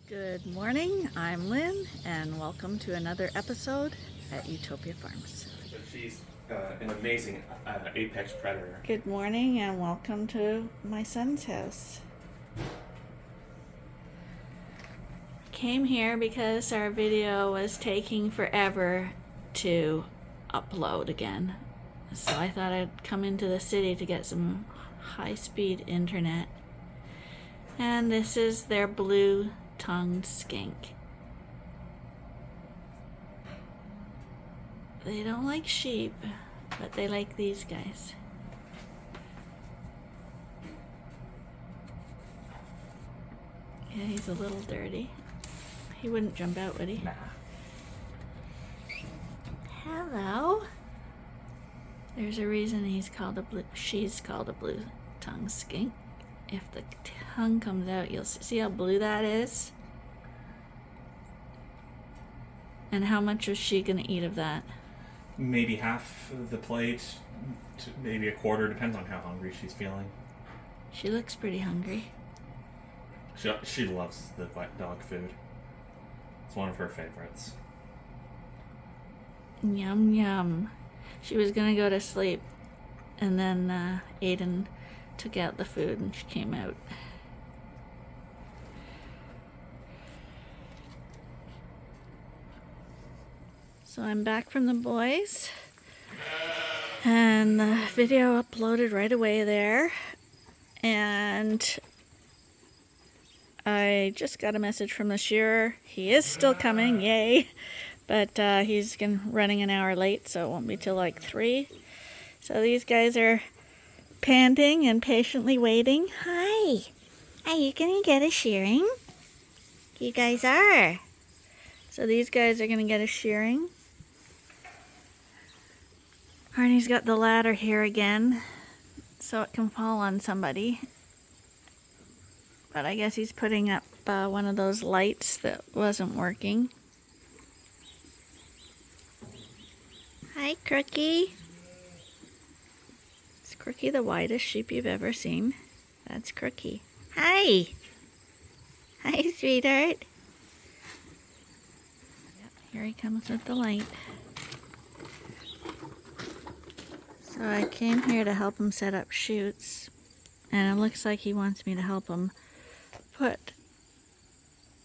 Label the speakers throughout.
Speaker 1: Good morning, I'm Lynn, and welcome to another episode at Ewetopia Farms.
Speaker 2: She's an amazing apex predator.
Speaker 1: Good morning, and welcome to my son's house. Came here because our video was taking forever to upload again. So I thought I'd come into the city to get some high-speed internet. And this is their blue-tongued skink. They don't like sheep, but they like these guys. Yeah, he's a little dirty. He wouldn't jump out, would he?
Speaker 2: Nah.
Speaker 1: Hello. There's a reason she's called a blue-tongued skink. If the tongue comes out, you'll see how blue that is? And how much is she gonna eat of that?
Speaker 2: Maybe half of the plate, to maybe a quarter, depends on how hungry she's feeling.
Speaker 1: She looks pretty hungry.
Speaker 2: She loves the wet dog food. It's one of her favorites.
Speaker 1: Yum yum. She was gonna go to sleep, and then Aiden took out the food and she came out. So I'm back from the boys, and the video uploaded right away there, and I just got a message from the shearer. He is still coming, yay, but he's running an hour late, so it won't be till like 3. So these guys are panting and patiently waiting. Hi, are you gonna get a shearing? You guys are. So these guys are gonna get a shearing. Arnie's got the ladder here again, so it can fall on somebody. But I guess he's putting up one of those lights that wasn't working. Hi, Crookie. Is Crookie the widest sheep you've ever seen? That's Crookie. Hi. Hi, sweetheart. Yep, here he comes with the light. So I came here to help him set up chutes, and it looks like he wants me to help him put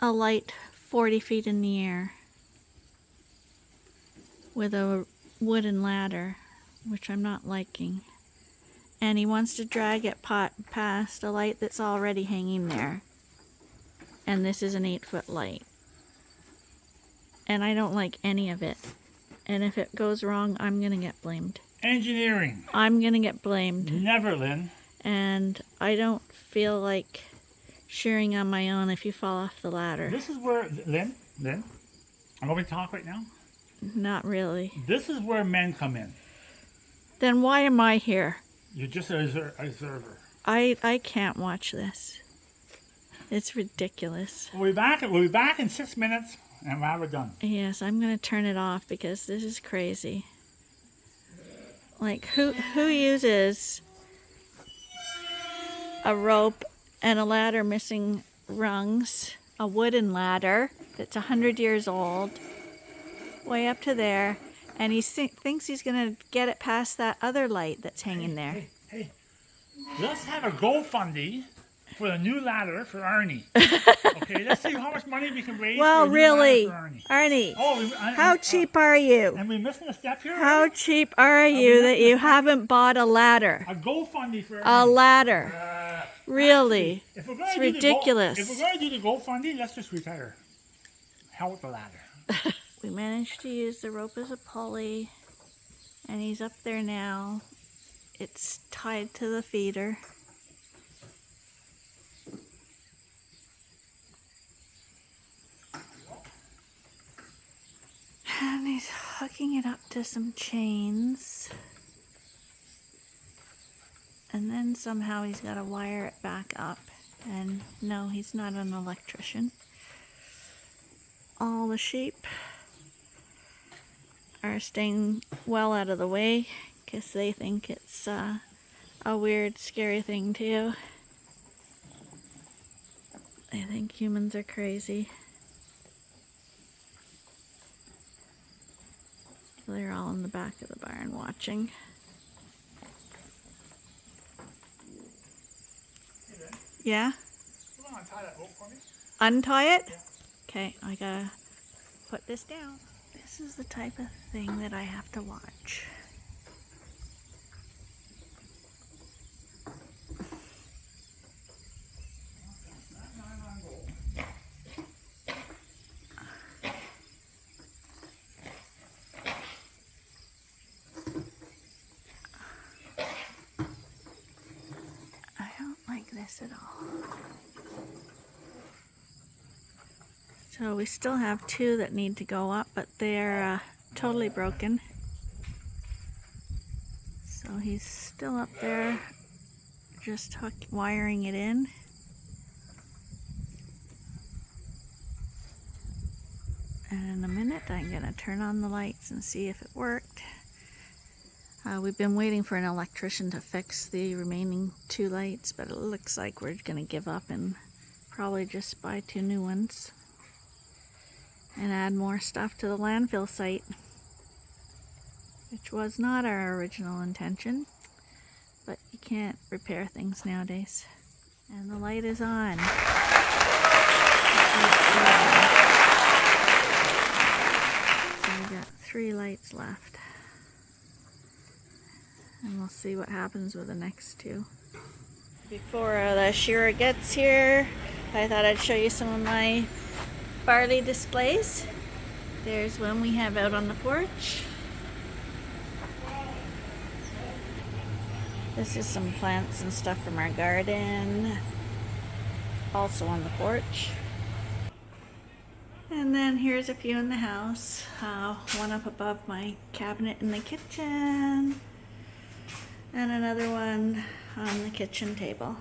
Speaker 1: a light 40 feet in the air with a wooden ladder, which I'm not liking. And he wants to drag it past a light that's already hanging there. And this is an 8-foot light. And I don't like any of it. And if it goes wrong, I'm going to get blamed.
Speaker 3: Engineering.
Speaker 1: I'm going to get blamed.
Speaker 3: Never, Lynn.
Speaker 1: And I don't feel like shearing on my own if you fall off the ladder.
Speaker 3: This is where, Lynn, I'm going to talk right now.
Speaker 1: Not really.
Speaker 3: This is where men come in.
Speaker 1: Then why am I here?
Speaker 3: You're just a observer.
Speaker 1: I can't watch this. It's ridiculous.
Speaker 3: We'll be back in 6 minutes, and we're done.
Speaker 1: Yes, I'm going to turn it off because this is crazy. Like, who uses a rope and a ladder missing rungs, a wooden ladder that's 100 years old, way up to there, and he thinks he's going to get it past that other light that's hanging there.
Speaker 3: Hey, let's have a GoFundMe for the new ladder for Arnie. Okay, let's see how much money we can raise
Speaker 1: Well,
Speaker 3: for a new
Speaker 1: really,
Speaker 3: ladder for Arnie.
Speaker 1: Arnie, how cheap are you?
Speaker 3: And we missing a step here?
Speaker 1: How cheap are you that you haven't bought a ladder?
Speaker 3: A GoFundMe for
Speaker 1: A
Speaker 3: Arnie.
Speaker 1: ladder. Really?
Speaker 3: If we're
Speaker 1: It's
Speaker 3: gonna
Speaker 1: ridiculous.
Speaker 3: if we're going to do the GoFundMe, let's just retire. Hell with the ladder.
Speaker 1: We managed to use the rope as a pulley, and he's up there now. It's tied to the feeder. And he's hooking it up to some chains. And then somehow he's got to wire it back up. And no, he's not an electrician. All the sheep are staying well out of the way because they think it's a weird, scary thing too. I think humans are crazy. They're all in the back of the barn watching. Yeah?
Speaker 3: You want to untie that rope for me?
Speaker 1: Untie it?
Speaker 3: Yeah.
Speaker 1: Okay, I gotta put this down. This is the type of thing that I have to watch. I don't like this at all. So we still have two that need to go up, but they're totally broken. So he's still up there, just wiring it in. And in a minute, I'm gonna turn on the lights and see if it worked. We've been waiting for an electrician to fix the remaining two lights, but it looks like we're gonna give up and probably just buy two new ones and add more stuff to the landfill site, which was not our original intention, but you can't repair things nowadays. And the light is on. So we got 3 lights left. And we'll see what happens with the next 2. Before the shearer gets here, I thought I'd show you some of my barley displays. There's one we have out on the porch. This is some plants and stuff from our garden, also on the porch. And then here's a few in the house. One up above my cabinet in the kitchen, and another one on the kitchen table.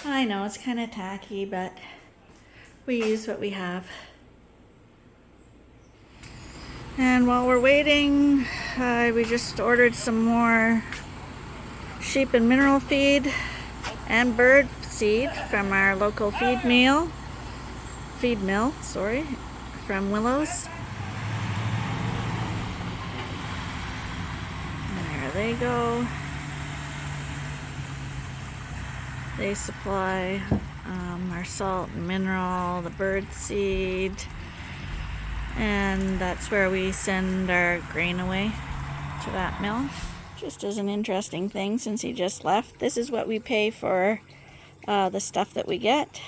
Speaker 1: I know it's kind of tacky, but we use what we have. And while we're waiting, we just ordered some more sheep and mineral feed and bird seed from our local feed mill, from Willows. And there they go. They supply our salt and mineral, the bird seed, and that's where we send our grain away to that mill. Just as an interesting thing, since he just left, this is what we pay for the stuff that we get.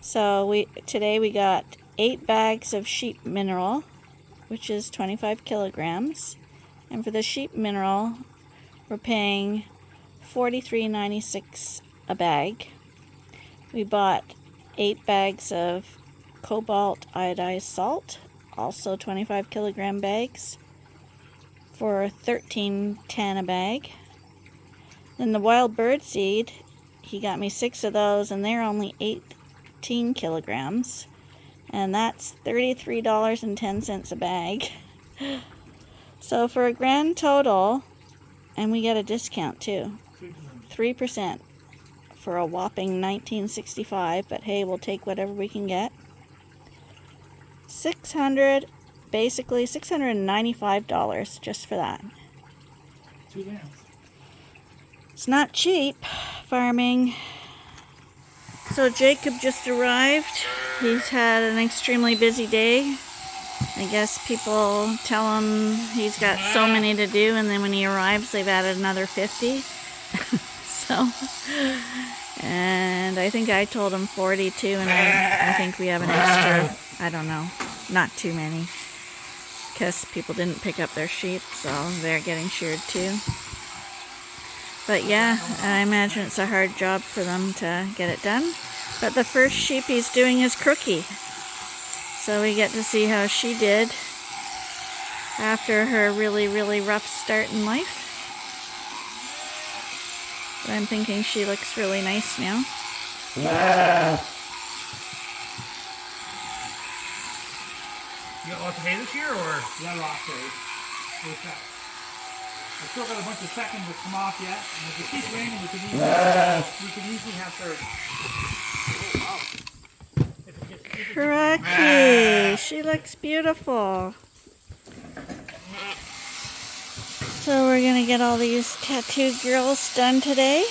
Speaker 1: So today we got 8 bags of sheep mineral, which is 25 kilograms. And for the sheep mineral, we're paying $43.96 a bag. We bought 8 bags of cobalt iodized salt, also 25 kilogram bags, for $13.10 a bag. Then the wild bird seed, he got me 6 of those, and they're only 18 kilograms, and that's $33.10 a bag. So for a grand total, and we get a discount too, 3%, for a whopping $19.65, but hey, we'll take whatever we can get. Basically $695 just for that.
Speaker 3: 2 lambs.
Speaker 1: It's not cheap farming. So Jacob just arrived. He's had an extremely busy day. I guess people tell him he's got so many to do, and then when he arrives they've added another 50. So, and I think I told him 42, and I think we have an extra, I don't know, not too many, because people didn't pick up their sheep, so they're getting sheared too. But yeah, I imagine it's a hard job for them to get it done. But the first sheep he's doing is Crookie. So we get to see how she did after her really, really rough start in life. But I'm thinking she looks really nice now.
Speaker 3: You got lots of hay this year, or? Yeah, lots of hay. What's that? I've still got a bunch of seconds to come off yet. And if it keeps raining, we could easily have third.
Speaker 1: Crikey, she looks beautiful. So we're going to get all these tattooed girls done today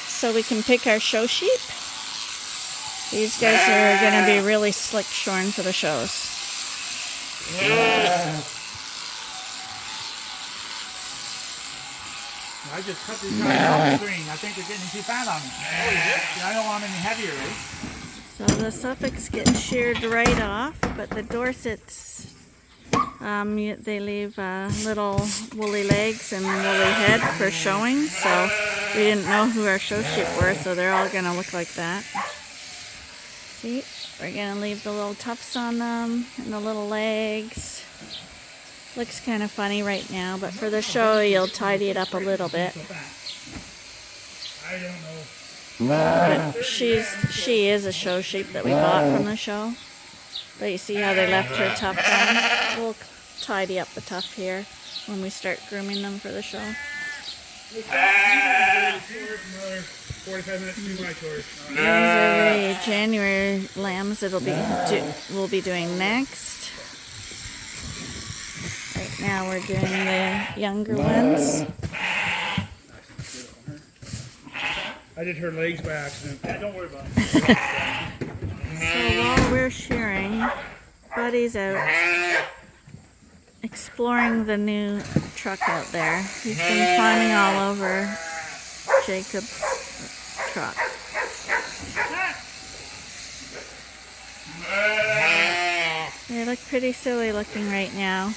Speaker 1: so we can pick our show sheep. These guys are going to be really slick shorn for the shows.
Speaker 3: I just cut these guys off the screen. I think they're getting too fat on me. Oh, you did? Yeah, I don't want them any heavier, right?
Speaker 1: So the Suffolks get sheared right off, but the Dorsets, they leave little woolly legs and woolly head for showing. So we didn't know who our show sheep were, so they're all going to look like that. See, we're going to leave the little tufts on them and the little legs. Looks kind of funny right now, but for the show, you'll tidy it up a little bit.
Speaker 3: I don't know.
Speaker 1: But she is a show sheep that we bought from the show. But you see how they left her tuft on? We'll tidy up the tuft here when we start grooming them for the show.
Speaker 3: 45 minutes too much, or
Speaker 1: These are the January lambs that we'll be doing next. Right now we're doing the younger ones.
Speaker 3: I did her legs by accident. Yeah, don't worry about it.
Speaker 1: So while we're shearing, Buddy's out exploring the new truck out there. He's been climbing all over Jacob's truck. They look pretty silly looking right now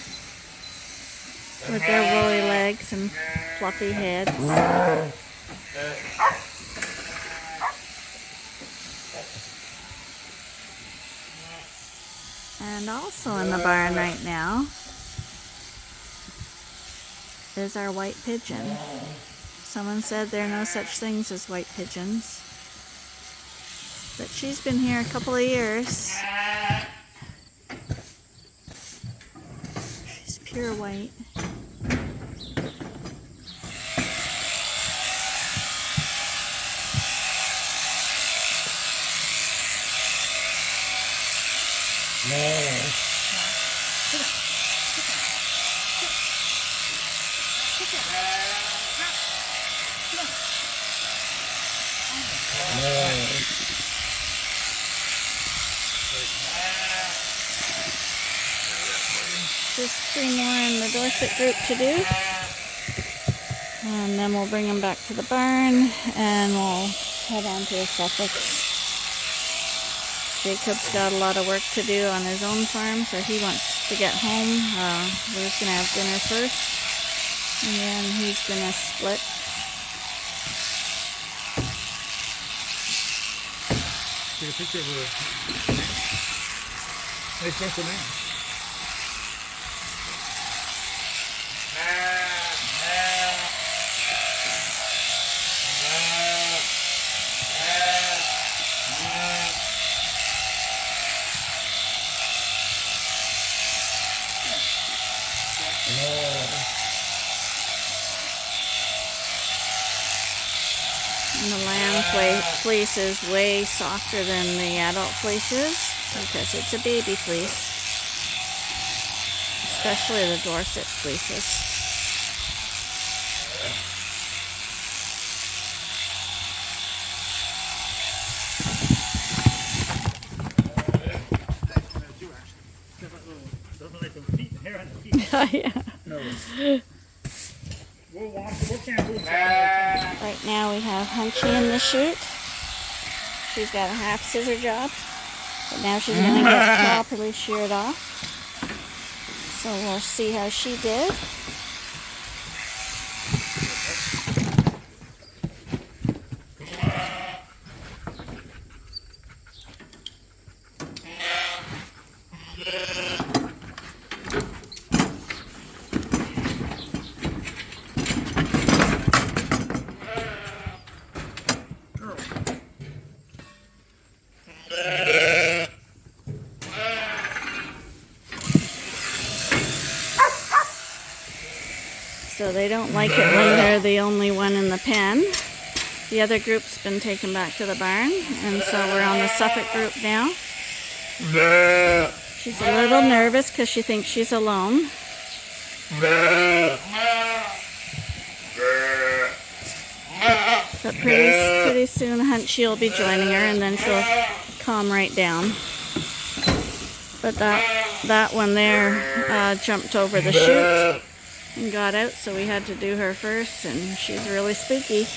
Speaker 1: with their woolly legs and fluffy heads. And also in the barn right now is our white pigeon. Someone said there are no such things as white pigeons, but she's been here a couple of years. She's pure white. Just 3 more in the Dorset group to do. And then we'll bring them back to the barn and we'll head on to the Suffolks. Jacob's got a lot of work to do on his own farm, so he wants to get home. We're just going to have dinner first, and then he's going to split.
Speaker 3: Take a picture of her. Nice bunch of names.
Speaker 1: And the lamb fleece is way softer than the adult fleeces because it's a baby fleece, especially the Dorset fleeces.
Speaker 3: Doesn't like the feet and hair on the feet.
Speaker 1: Yeah.
Speaker 3: No. We'll cancel them.
Speaker 1: Right now we have Hunchy in the chute. She's got a half scissor job, but now she's going to get properly sheared off. So we'll see how she did. So they don't like it when they're the only one in the pen. The other group's been taken back to the barn, and so we're on the Suffolk group now. She's a little nervous because she thinks she's alone. But pretty soon Hunchy will be joining her, and then she'll calm right down. But that one there jumped over the chute and got out, so we had to do her first, and she's really spooky.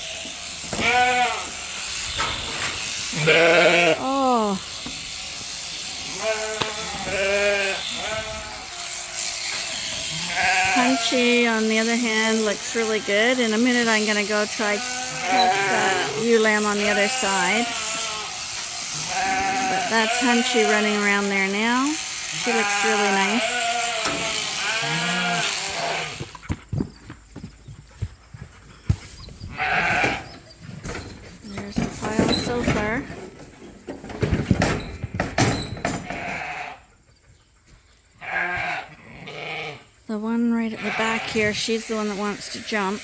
Speaker 1: Oh. Hunchy, on the other hand, looks really good. In a minute I'm going to go try that ewe lamb on the other side. But that's Hunchy running around there now. She looks really nice. There's the pile so far. The one right at the back here, she's the one that wants to jump.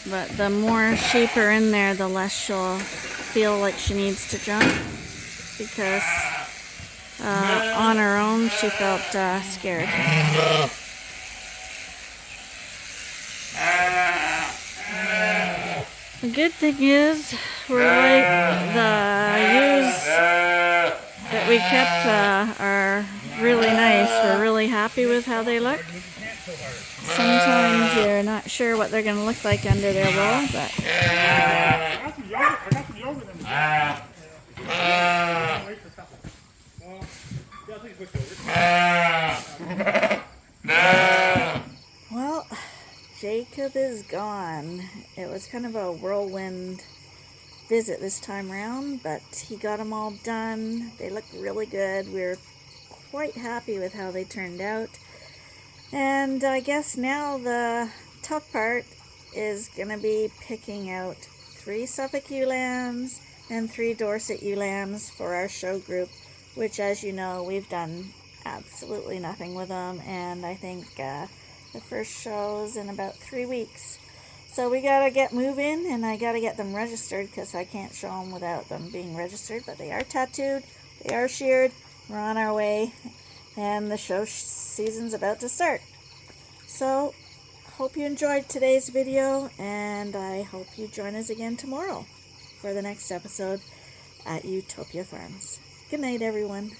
Speaker 1: But the more sheep are in there, the less she'll feel like she needs to jump. Because on her own, she felt scared. The good thing is, we're like the ewes that we kept are really nice. We're really happy with how they look. Sometimes you're not sure what they're going to look like under their wool, but well, Jacob is gone. It was kind of a whirlwind visit this time around, but he got them all done. They look really good. We're quite happy with how they turned out. And I guess now the tough part is going to be picking out 3 Suffolk ewe lambs and 3 Dorset ewe lambs for our show group, which, as you know, we've done absolutely nothing with them, and I think the first show's in about 3 weeks. So we gotta get moving, and I gotta get them registered because I can't show them without them being registered. But they are tattooed, they are sheared, we're on our way, and the show season's about to start. So, hope you enjoyed today's video, and I hope you join us again tomorrow for the next episode at Ewetopia Farms. Good night, everyone.